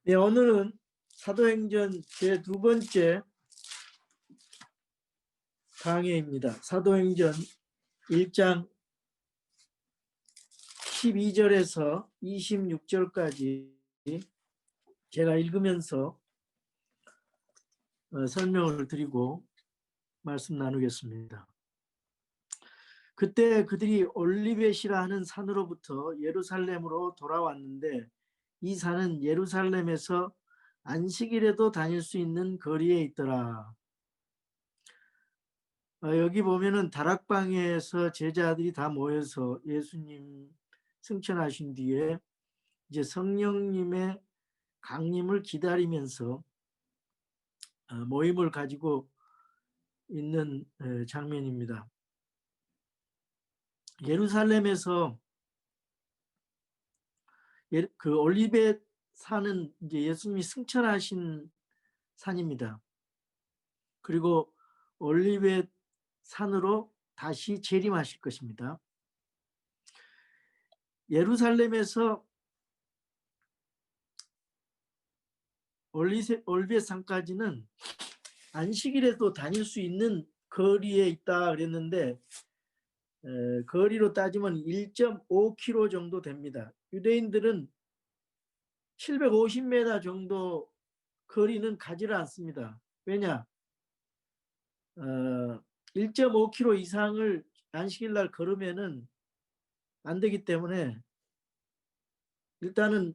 네, 오늘은 사도행전 제 두 번째 강해입니다. 사도행전 1장 12절에서 26절까지 제가 읽으면서 설명을 드리고 말씀 나누겠습니다. 그때 그들이 올리벳이라 하는 산으로부터 예루살렘으로 돌아왔는데 이 산은 예루살렘에서 안식일에도 다닐 수 있는 거리에 있더라. 여기 보면은 다락방에서 제자들이 다 모여서 예수님 승천하신 뒤에 이제 성령님의 강림을 기다리면서 모임을 가지고 있는 장면입니다. 예루살렘에서 그 올리벳 산은 이제 예수님이 승천하신 산입니다. 그리고 올리벳 산으로 다시 재림하실 것입니다. 예루살렘에서 올리벳 산까지는 안식일에도 다닐 수 있는 거리에 있다 그랬는데 거리로 따지면 1.5km 정도 됩니다. 유대인들은 750m 정도 거리는 가지를 않습니다. 왜냐? 1.5km 이상을 안식일 날 걸으면은 안 되기 때문에 일단은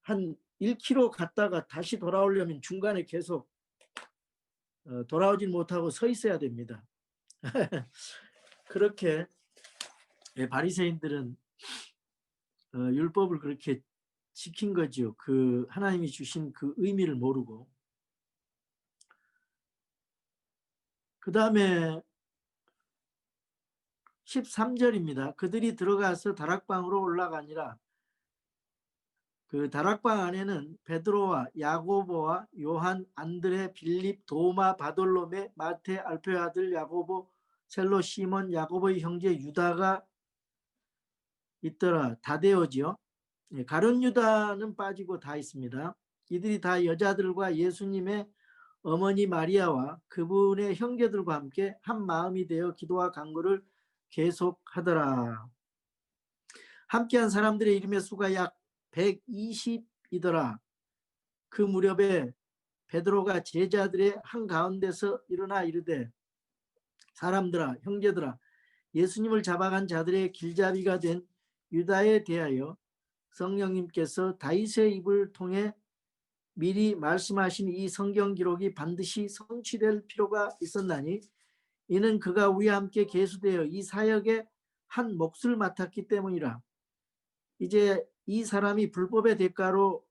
한 1km 갔다가 다시 돌아오려면 중간에 계속 돌아오질 못하고 서 있어야 됩니다. 그렇게 바리새인들은 율법을 그렇게 지킨 거죠. 그 하나님이 주신 그 의미를 모르고. 그 다음에 13절입니다. 그들이 들어가서 다락방으로 올라가니라. 그 다락방 안에는 베드로와 야고보와 요한, 안드레, 빌립, 도마, 바돌로메, 마테, 알페의 아들 야고보, 셀로, 시몬, 야고보의 형제 유다가 있더라. 다데오지요. 가룟 유다는 빠지고 다 있습니다. 이들이 다 여자들과 예수님의 어머니 마리아와 그분의 형제들과 함께 한 마음이 되어 기도와 간구를 계속하더라. 함께한 사람들의 이름의 수가 약 120이더라. 그 무렵에 베드로가 제자들의 한가운데서 일어나 이르되 사람들아 형제들아 예수님을 잡아간 자들의 길잡이가 된 유다에 대하여 성령님께서 다윗의 입을 통해 미리 말씀하신 이 성경 기록이 반드시 성취될 필요가 있었나니 이는 그가 우리와 함께 계수되어 이 사역에 한 몫을 맡았기 때문이라. 이제 이 사람이 불법의 대가로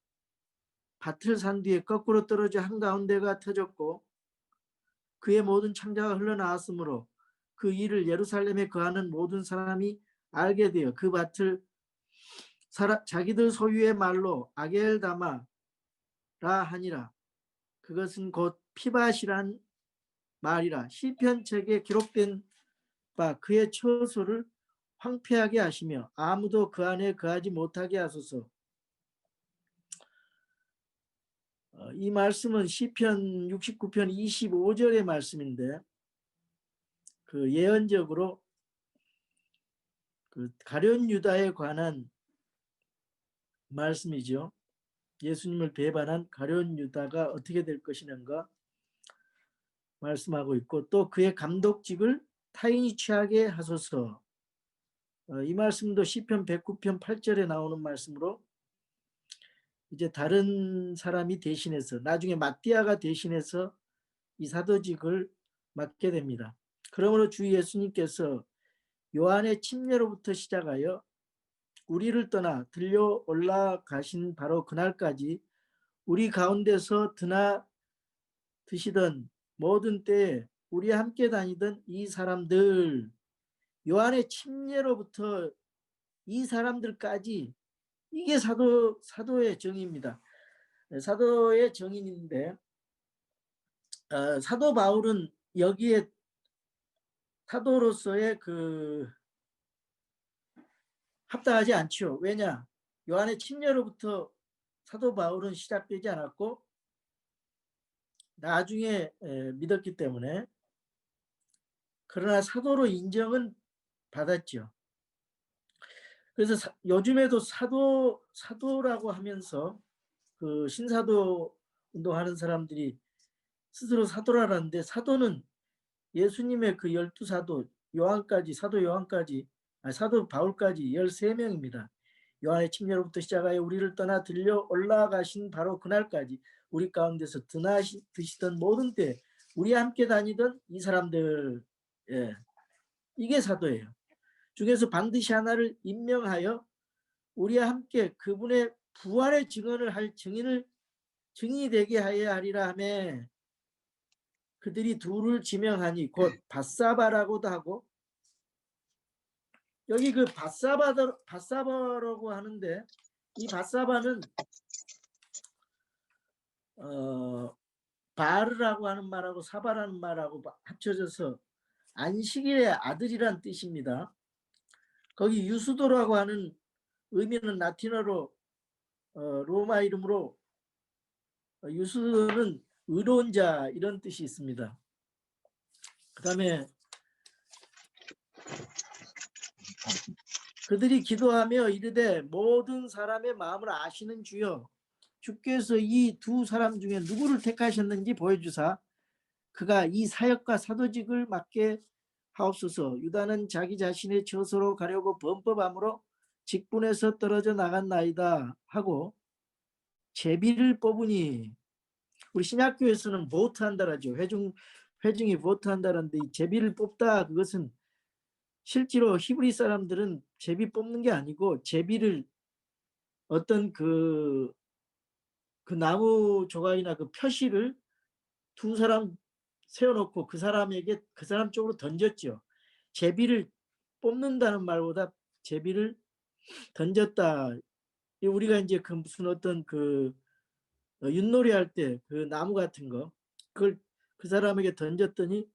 밭을 산 뒤에 거꾸로 떨어져 한가운데가 터졌고 그의 모든 창자가 흘러나왔으므로 그 일을 예루살렘에 거하는 모든 사람이 알게 되어 그 밭을 자기들 소유의 말로 아겔다마라 하니라. 그것은 곧 피밭이란 말이라. 시편책에 기록된 바 그의 처소를 황폐하게 하시며 아무도 그 안에 거하지 못하게 하소서. 이 말씀은 시편 69편 25절의 말씀인데 그 예언적으로 그 가룟 유다에 관한 말씀이죠. 예수님을 배반한 가룟 유다가 어떻게 될 것이는가 말씀하고 있고 또 그의 감독직을 타인이 취하게 하소서. 이 말씀도 시편 109편 8절에 나오는 말씀으로 이제 다른 사람이 대신해서 나중에 마띠아가 대신해서 이 사도직을 맡게 됩니다. 그러므로 주 예수님께서 요한의 침례로부터 시작하여 우리를 떠나 들려 올라가신 바로 그날까지 우리 가운데서 드나 드시던 모든 때에 우리와 함께 다니던 이 사람들, 요한의 침례로부터 이 사람들까지 이게 사도의 정의입니다. 사도의 정의인데 사도 바울은 여기에 사도로서의 그 합당하지 않죠. 왜냐? 요한의 침례로부터 사도 바울은 시작되지 않았고 나중에 믿었기 때문에, 그러나 사도로 인정은 받았죠. 그래서 요즘에도 사도라고 하면서 그 신사도 운동하는 사람들이 스스로 사도라는데, 사도는 예수님의 그 12사도 요한까지, 사도 요한까지, 사도 바울까지 13명입니다. 요한의 침례로부터 시작하여 우리를 떠나 들려 올라가신 바로 그날까지 우리 가운데서 드시던 모든 때 우리와 함께 다니던 이 사람들, 이게 사도예요. 중에서 반드시 하나를 임명하여 우리와 함께 그분의 부활의 증언을 할 증인이 되게 하여야 하리라 하며, 그들이 둘을 지명하니 곧 바사바라고도 하고, 여기 그 바사바라고 하는데, 이 바사바는 바르라고 하는 말하고 사바라는 말하고 합쳐져서 안식일의 아들이란 뜻입니다. 거기 유수도라고 하는 의미는 라틴어로 로마 이름으로 유수는 의로운 자, 이런 뜻이 있습니다. 그 다음에 그들이 기도하며 이르되 모든 사람의 마음을 아시는 주여, 주께서 이 두 사람 중에 누구를 택하셨는지 보여주사 그가 이 사역과 사도직을 맡게 하옵소서. 유다는 자기 자신의 처소로 가려고 범법함으로 직분에서 떨어져 나갔나이다 하고 제비를 뽑으니, 우리 신약교에서는 보트한다라죠. 회중이 보트한다라는데, 이 제비를 뽑다, 그것은 실제로 히브리 사람들은 제비 뽑는 게 아니고, 제비를 어떤 그 나무 조각이나 그 표시를 두 사람 세워놓고 그 사람 쪽으로 던졌죠. 제비를 뽑는다는 말보다 제비를 던졌다. 우리가 이제 그 무슨 어떤 그 윷놀이 할 때 그 나무 같은 거, 그걸 그 사람에게 던졌더니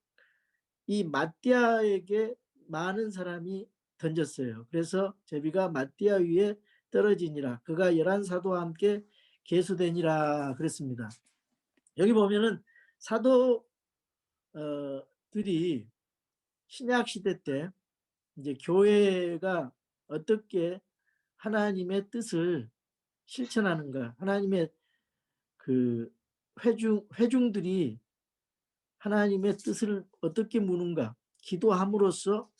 이 마띠아에게 많은 사람이 던졌어요. 그래서 제비가 마띠아 위에 떨어지니라. 그가 11사도와 함께 계수되니라 그랬습니다. 여기 보면은 사도들이 신약 시대 때 이제 교회가 어떻게 하나님의 뜻을 실천하는가, 하나님의 그 회중들이 하나님의 뜻을 어떻게 무는가, 기도함으로써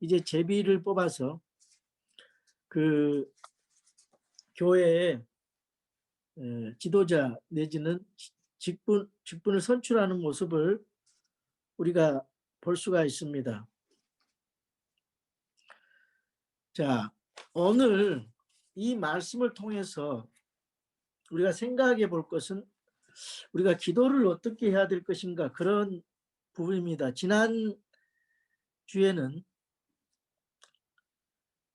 이제 제비를 뽑아서 그 교회의 지도자 내지는 직분을 선출하는 모습을 우리가 볼 수가 있습니다. 자, 오늘 이 말씀을 통해서 우리가 생각해 볼 것은 우리가 기도를 어떻게 해야 될 것인가, 그런 부분입니다. 지난 주에는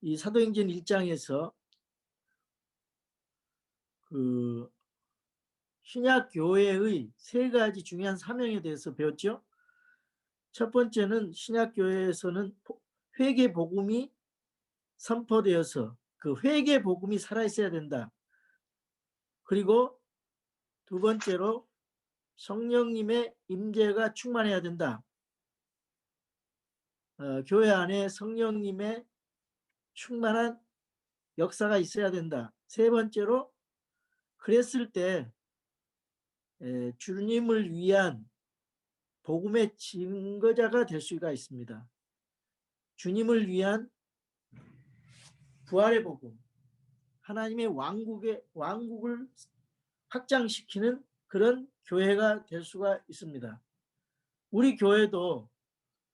이 사도행전 1장에서 그 신약 교회의 세 가지 중요한 사명에 대해서 배웠죠. 첫 번째는 신약 교회에서는 회개 복음이 선포되어서 그 회개 복음이 살아 있어야 된다. 그리고 두 번째로 성령님의 임재가 충만해야 된다. 교회 안에 성령님의 충만한 역사가 있어야 된다. 세 번째로 그랬을 때 주님을 위한 복음의 증거자가 될 수가 있습니다. 주님을 위한 부활의 복음, 하나님의 왕국을 확장시키는 그런 교회가 될 수가 있습니다. 우리 교회도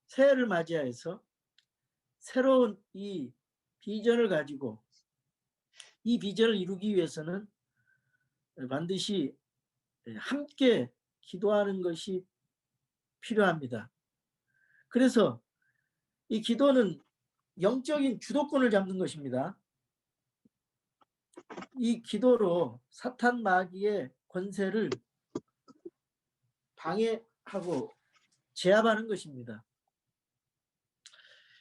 새해를 맞이해서 새로운 이 비전을 가지고 이 비전을 이루기 위해서는 반드시 함께 기도하는 것이 필요합니다. 그래서 이 기도는 영적인 주도권을 잡는 것입니다. 이 기도로 사탄 마귀의 권세를 방해하고 제압하는 것입니다.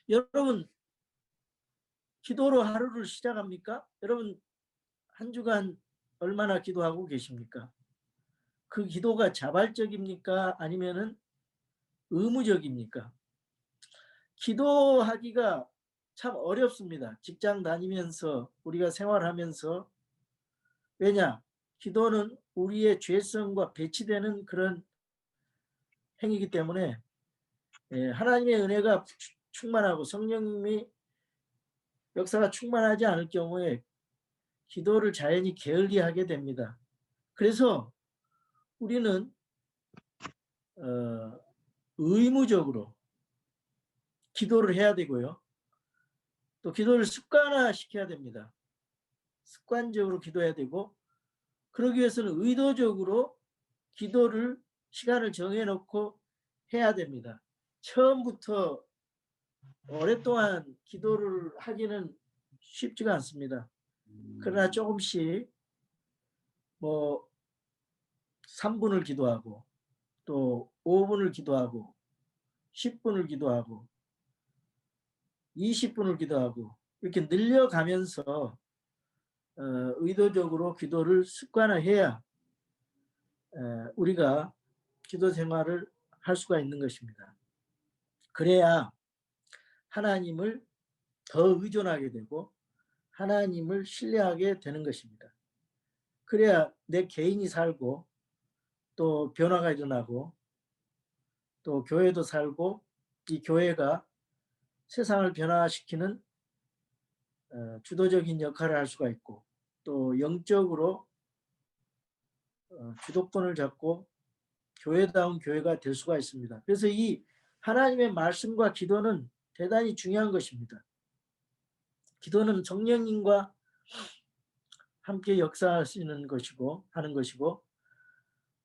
여러분, 기도로 하루를 시작합니까? 여러분, 한 주간 얼마나 기도하고 계십니까? 그 기도가 자발적입니까? 아니면은 의무적입니까? 기도하기가 참 어렵습니다. 직장 다니면서 우리가 생활하면서. 왜냐? 기도는 우리의 죄성과 배치되는 그런 행위이기 때문에 하나님의 은혜가 충만하고 성령님이 역사가 충만하지 않을 경우에 기도를 자연히 게을리하게 됩니다. 그래서 우리는 의무적으로 기도를 해야 되고요. 또 기도를 습관화시켜야 됩니다. 습관적으로 기도해야 되고, 그러기 위해서는 의도적으로 기도를 시간을 정해놓고 해야 됩니다. 처음부터 오랫동안 기도를 하기는 쉽지가 않습니다. 그러나 조금씩 뭐 3분을 기도하고 또 5분을 기도하고 10분을 기도하고 20분을 기도하고 이렇게 늘려가면서 의도적으로 기도를 습관화해야 우리가 기도 생활을 할 수가 있는 것입니다. 그래야 하나님을 더 의존하게 되고 하나님을 신뢰하게 되는 것입니다. 그래야 내 개인이 살고 또 변화가 일어나고 또 교회도 살고 이 교회가 세상을 변화시키는 주도적인 역할을 할 수가 있고 또 영적으로 주도권을 잡고 교회다운 교회가 될 수가 있습니다. 그래서 이 하나님의 말씀과 기도는 대단히 중요한 것입니다. 기도는 성령님과 함께 역사하시는 것이고 하는 것이고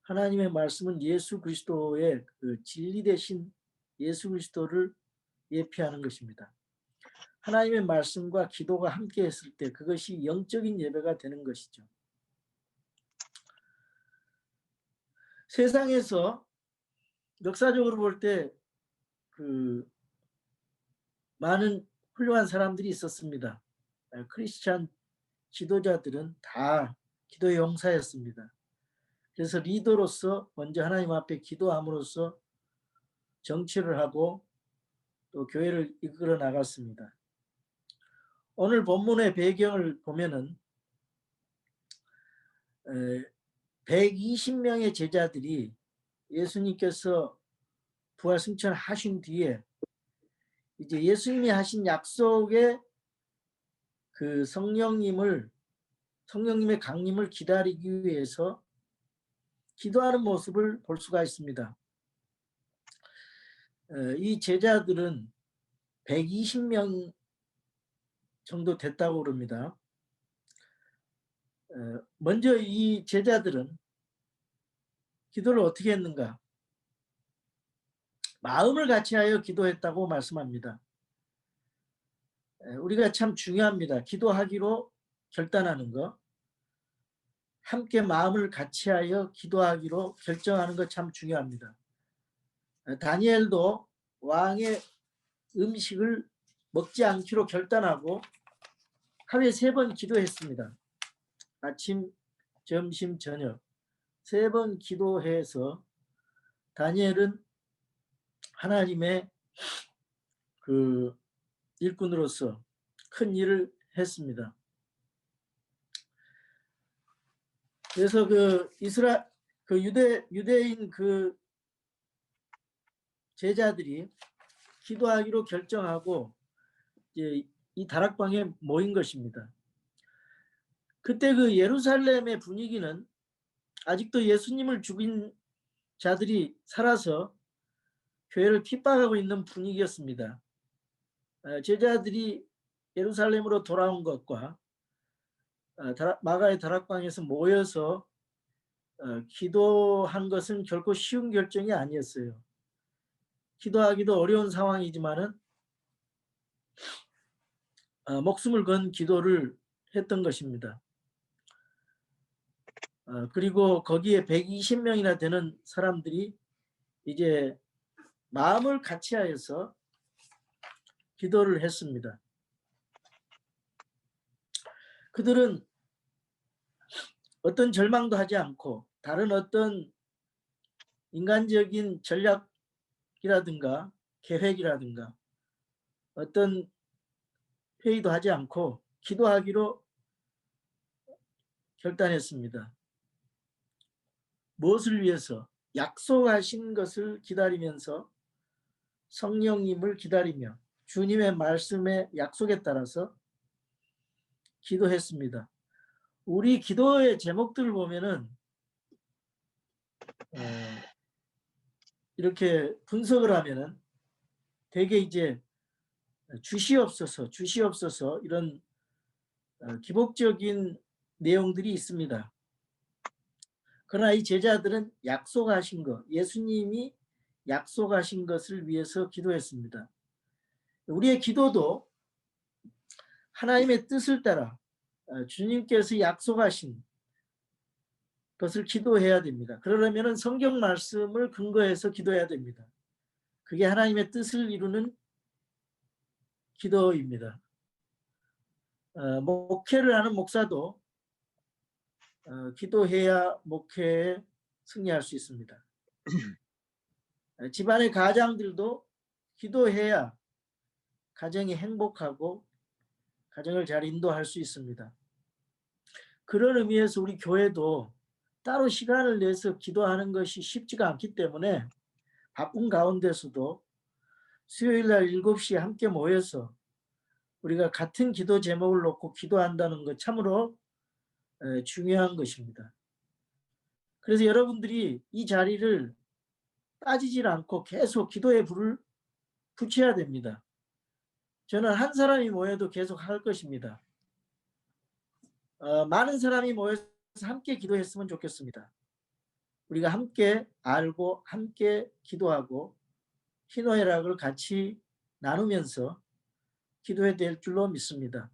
하나님의 말씀은 예수 그리스도의 그 진리 되신 예수 그리스도를 예표하는 것입니다. 하나님의 말씀과 기도가 함께 했을 때 그것이 영적인 예배가 되는 것이죠. 세상에서 역사적으로 볼 때 그 많은 훌륭한 사람들이 있었습니다. 크리스찬 지도자들은 다 기도의 용사였습니다. 그래서 리더로서 먼저 하나님 앞에 기도함으로써 정치를 하고 또 교회를 이끌어 나갔습니다. 오늘 본문의 배경을 보면은 120명의 제자들이 예수님께서 부활 승천하신 뒤에 이제 예수님이 하신 약속의 그 성령님의 강림을 기다리기 위해서 기도하는 모습을 볼 수가 있습니다. 이 제자들은 120명 정도 됐다고 그럽니다. 먼저 이 제자들은 기도를 어떻게 했는가? 마음을 같이하여 기도했다고 말씀합니다. 우리가 참 중요합니다. 기도하기로 결단하는 것, 함께 마음을 같이하여 기도하기로 결정하는 것 참 중요합니다. 다니엘도 왕의 음식을 먹지 않기로 결단하고 하루에 3번 기도했습니다. 아침, 점심, 저녁 3번 기도해서 다니엘은 하나님의 그 일꾼으로서 큰 일을 했습니다. 그래서 그 유대인 그 제자들이 기도하기로 결정하고 이제 이 다락방에 모인 것입니다. 그때 그 예루살렘의 분위기는 아직도 예수님을 죽인 자들이 살아서 교회를 핍박하고 있는 분위기였습니다. 제자들이 예루살렘으로 돌아온 것과 마가의 다락방에서 모여서 기도한 것은 결코 쉬운 결정이 아니었어요. 기도하기도 어려운 상황이지만은 목숨을 건 기도를 했던 것입니다. 그리고 거기에 120명이나 되는 사람들이 이제 마음을 같이하여서 기도를 했습니다. 그들은 어떤 절망도 하지 않고 다른 어떤 인간적인 전략이라든가 계획이라든가 어떤 회의도 하지 않고 기도하기로 결단했습니다. 무엇을 위해서? 약속하신 것을 기다리면서 성령님을 기다리며 주님의 말씀의 약속에 따라서 기도했습니다. 우리 기도의 제목들을 보면은 이렇게 분석을 하면은 되게 이제 주시옵소서, 주시옵소서 이런 기복적인 내용들이 있습니다. 그러나 이 제자들은 약속하신 것, 예수님이 약속하신 것을 위해서 기도했습니다. 우리의 기도도 하나님의 뜻을 따라 주님께서 약속하신 것을 기도해야 됩니다. 그러려면 성경 말씀을 근거해서 기도해야 됩니다. 그게 하나님의 뜻을 이루는 기도입니다. 목회를 하는 목사도 기도해야 목회에 승리할 수 있습니다. 집안의 가장들도 기도해야 가정이 행복하고 가정을 잘 인도할 수 있습니다. 그런 의미에서 우리 교회도 따로 시간을 내서 기도하는 것이 쉽지가 않기 때문에 바쁜 가운데서도 수요일 날 7시에 함께 모여서 우리가 같은 기도 제목을 놓고 기도한다는 것 참으로 중요한 것입니다. 그래서 여러분들이 이 자리를 빠지질 않고 계속 기도의 불을 붙여야 됩니다. 저는 한 사람이 모여도 계속 할 것입니다. 많은 사람이 모여서 함께 기도했으면 좋겠습니다. 우리가 함께 알고 함께 기도하고 희노애락을 같이 나누면서 기도해야 될 줄로 믿습니다.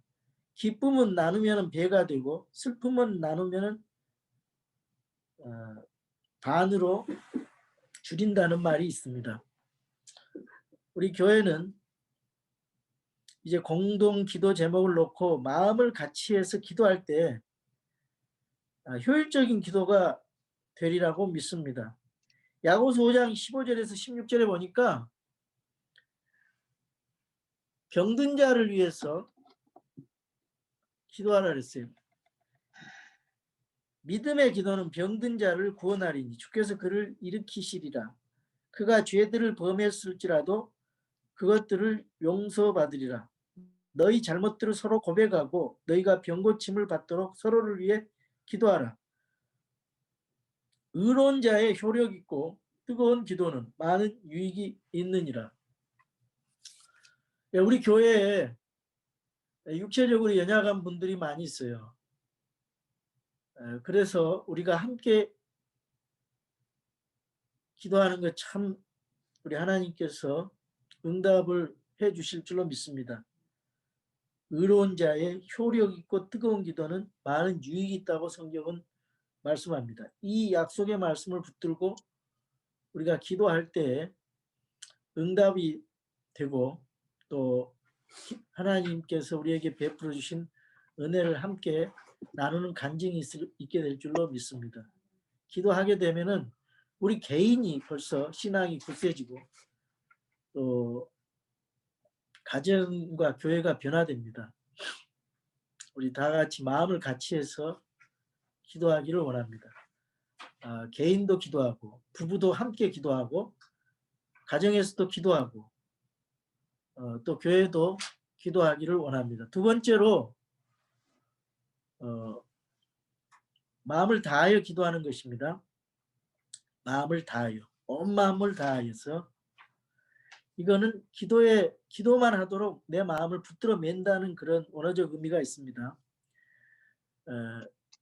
기쁨은 나누면 배가 되고 슬픔은 나누면 반으로 줄인다는 말이 있습니다. 우리 교회는 이제 공동 기도 제목을 놓고 마음을 같이 해서 기도할 때 효율적인 기도가 되리라고 믿습니다. 야고보서 5장 15절에서 16절에 보니까 병든 자를 위해서 기도하라 그랬어요. 믿음의 기도는 병든 자를 구원하리니 주께서 그를 일으키시리라. 그가 죄들을 범했을지라도 그것들을 용서받으리라. 너희 잘못들을 서로 고백하고 너희가 병고침을 받도록 서로를 위해 기도하라. 의로운 자의 효력 있고 뜨거운 기도는 많은 유익이 있느니라. 우리 교회에 육체적으로 연약한 분들이 많이 있어요. 그래서 우리가 함께 기도하는 것 참 우리 하나님께서 응답을 해 주실 줄로 믿습니다. 의로운 자의 효력 있고 뜨거운 기도는 많은 유익이 있다고 성경은 말씀합니다. 이 약속의 말씀을 붙들고 우리가 기도할 때 응답이 되고 또 하나님께서 우리에게 베풀어 주신 은혜를 함께 나누는 간증이 있게 될 줄로 믿습니다. 기도하게 되면은 우리 개인이 벌써 신앙이 굳세지고 또 가정과 교회가 변화됩니다. 우리 다 같이 마음을 같이 해서 기도하기를 원합니다. 개인도 기도하고 부부도 함께 기도하고 가정에서도 기도하고 또 교회도 기도하기를 원합니다. 두 번째로 마음을 다하여 기도하는 것입니다. 마음을 다하여 온 마음을 다하여서 이거는 기도만 하도록 내 마음을 붙들어 맨다는 그런 원어적 의미가 있습니다.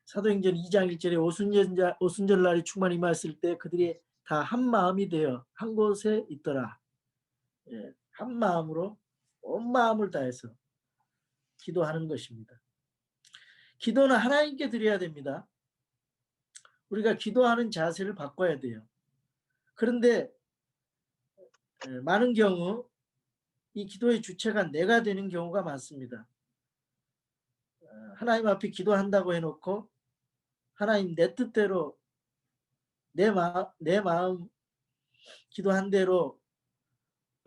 사도행전 2장 1절에 오순절날이 충만 임하였을 때 그들이 다 한 마음이 되어 한 곳에 있더라. 한 마음으로 온 마음을 다해서 기도하는 것입니다. 기도는 하나님께 드려야 됩니다. 우리가 기도하는 자세를 바꿔야 돼요. 그런데 많은 경우 이 기도의 주체가 내가 되는 경우가 많습니다. 하나님 앞에 기도한다고 해놓고 하나님 내 뜻대로 내 마음 기도한 대로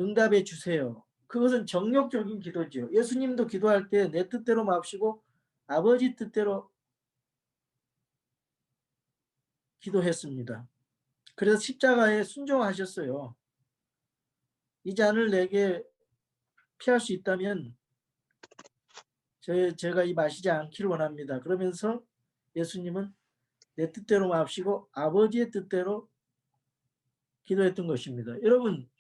응답해 주세요. 그것은 정욕적인 기도죠. 예수님도 기도할 때 내 뜻대로 마옵시고 아버지 뜻대로 기도했습니다. 그래서 십자가에 순종하셨어요. 이 잔을 내게 피할 수 있다면 제가 이 마시지 않기를 원합니다. 그러면서 예수님은 내 뜻대로 마옵시고 아버지의 뜻대로 기도했던 것입니다. 여러분,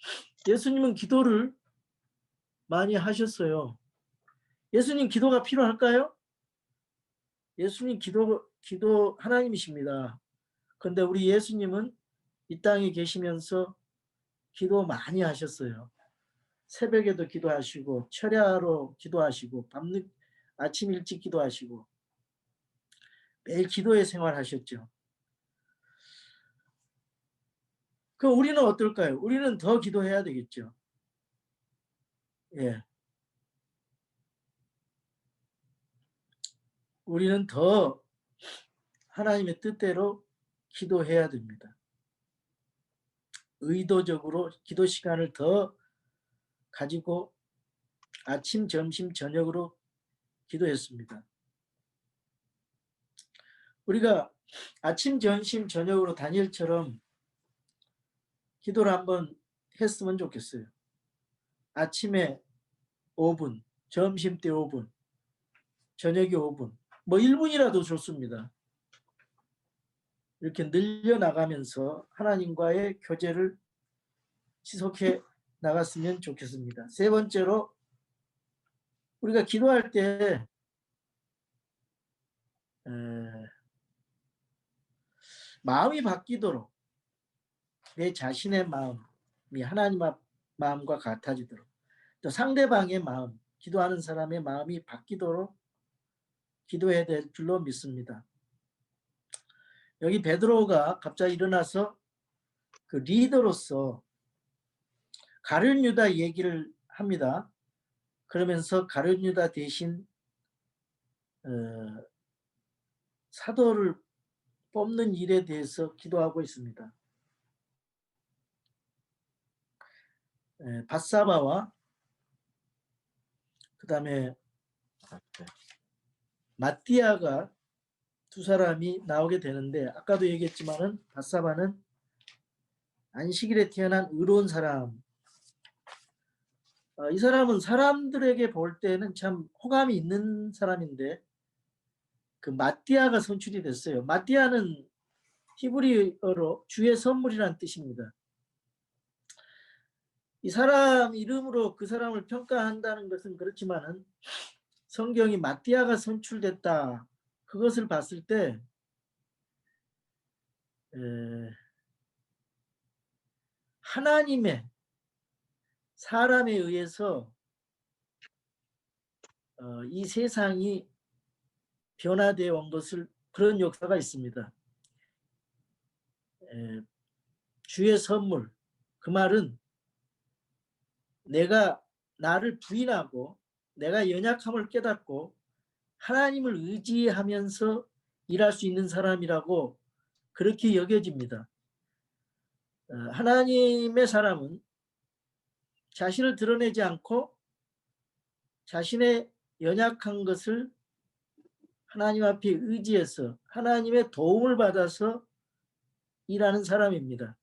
예수님은 기도를 많이 하셨어요. 예수님 기도가 필요할까요? 예수님 기도 하나님이십니다. 그런데 우리 예수님은 이 땅에 계시면서 기도 많이 하셨어요. 새벽에도 기도하시고 철야로 기도하시고 아침 일찍 기도하시고 매일 기도의 생활하셨죠. 그럼 우리는 어떨까요? 우리는 더 기도해야 되겠죠. 예. 우리는 더 하나님의 뜻대로 기도해야 됩니다. 의도적으로 기도 시간을 더 가지고 아침, 점심, 저녁으로 기도했습니다. 우리가 아침, 점심, 저녁으로 다니엘처럼 기도를 한번 했으면 좋겠어요. 아침에 5분, 점심 때 5분, 저녁에 5분, 뭐 1분이라도 좋습니다. 이렇게 늘려나가면서 하나님과의 교제를 지속해 나갔으면 좋겠습니다. 세 번째로 우리가 기도할 때 마음이 바뀌도록 내 자신의 마음이 하나님 마음과 같아지도록 또 상대방의 마음, 기도하는 사람의 마음이 바뀌도록 기도해야 될 줄로 믿습니다. 여기 베드로가 갑자기 일어나서 그 리더로서 가룟 유다 얘기를 합니다. 그러면서 가룟 유다 대신 사도를 뽑는 일에 대해서 기도하고 있습니다. 바사바와 그 다음에 마띠아가 두 사람이 나오게 되는데 아까도 얘기했지만은 바사바는 안식일에 태어난 의로운 사람. 이 사람은 사람들에게 볼 때는 참 호감이 있는 사람인데 그 마띠아가 선출이 됐어요. 마띠아는 히브리어로 주의 선물이라는 뜻입니다. 이 사람 이름으로 그 사람을 평가한다는 것은 그렇지만은 성경이 마띠아가 선출됐다. 그것을 봤을 때 하나님의 사람에 의해서 이 세상이 변화되어 온 것을 그런 역사가 있습니다. 주의 선물. 그 말은 내가 나를 부인하고 내가 연약함을 깨닫고 하나님을 의지하면서 일할 수 있는 사람이라고 그렇게 여겨집니다. 하나님의 사람은 자신을 드러내지 않고 자신의 연약한 것을 하나님 앞에 의지해서 하나님의 도움을 받아서 일하는 사람입니다.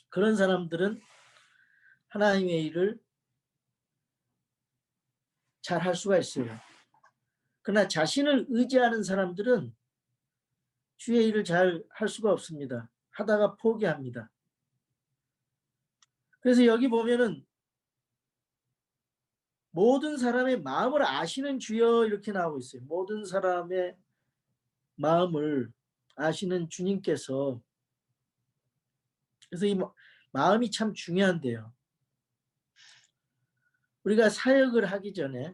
그런 사람들은 하나님의 일을 잘 할 수가 있어요. 그러나 자신을 의지하는 사람들은 주의 일을 잘 할 수가 없습니다. 하다가 포기합니다. 그래서 여기 보면은 모든 사람의 마음을 아시는 주여 이렇게 나오고 있어요. 모든 사람의 마음을 아시는 주님께서. 그래서 이 마음이 참 중요한데요. 우리가 사역을 하기 전에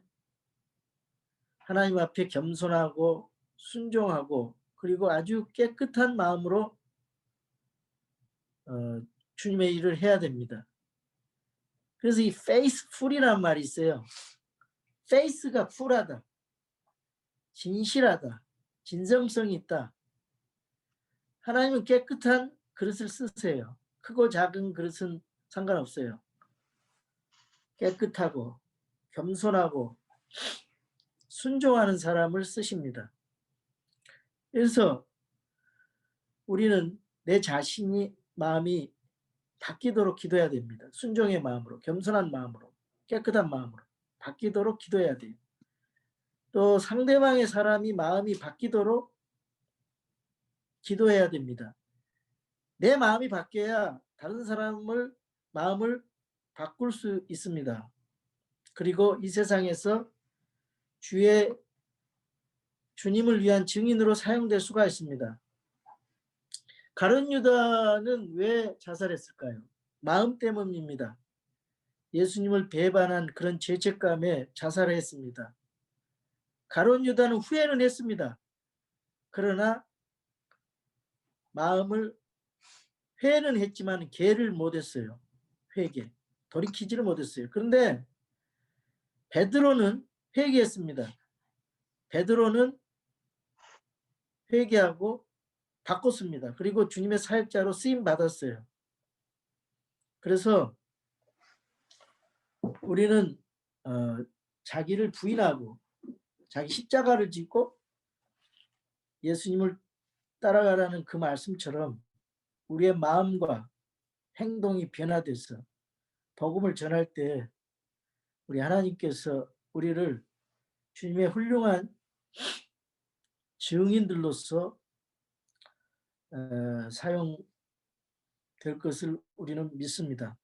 하나님 앞에 겸손하고 순종하고 그리고 아주 깨끗한 마음으로 주님의 일을 해야 됩니다. 그래서 이 faithful이라는 말이 있어요. faith가 풀하다, 진실하다. 진정성이 있다. 하나님은 깨끗한 그릇을 쓰세요. 크고 작은 그릇은 상관없어요. 깨끗하고 겸손하고 순종하는 사람을 쓰십니다. 그래서 우리는 내 자신이 마음이 바뀌도록 기도해야 됩니다. 순종의 마음으로, 겸손한 마음으로, 깨끗한 마음으로 바뀌도록 기도해야 돼요. 또 상대방의 사람이 마음이 바뀌도록 기도해야 됩니다. 내 마음이 바뀌어야 다른 사람을 마음을 바꿀 수 있습니다. 그리고 이 세상에서 주님을 위한 증인으로 사용될 수가 있습니다. 가룟 유다는 왜 자살했을까요? 마음 때문입니다. 예수님을 배반한 그런 죄책감에 자살을 했습니다. 가룟 유다는 후회는 했습니다. 그러나 마음을 회는 했지만 개를 못했어요. 회개. 돌이키지를 못했어요. 그런데 베드로는 회개했습니다. 베드로는 회개하고 바꿨습니다. 그리고 주님의 사역자로 쓰임 받았어요. 그래서 우리는 자기를 부인하고 자기 십자가를 짓고 예수님을 따라가라는 그 말씀처럼 우리의 마음과 행동이 변화돼서 복음을 전할 때 우리 하나님께서 우리를 주님의 훌륭한 증인들로서 사용될 것을 우리는 믿습니다.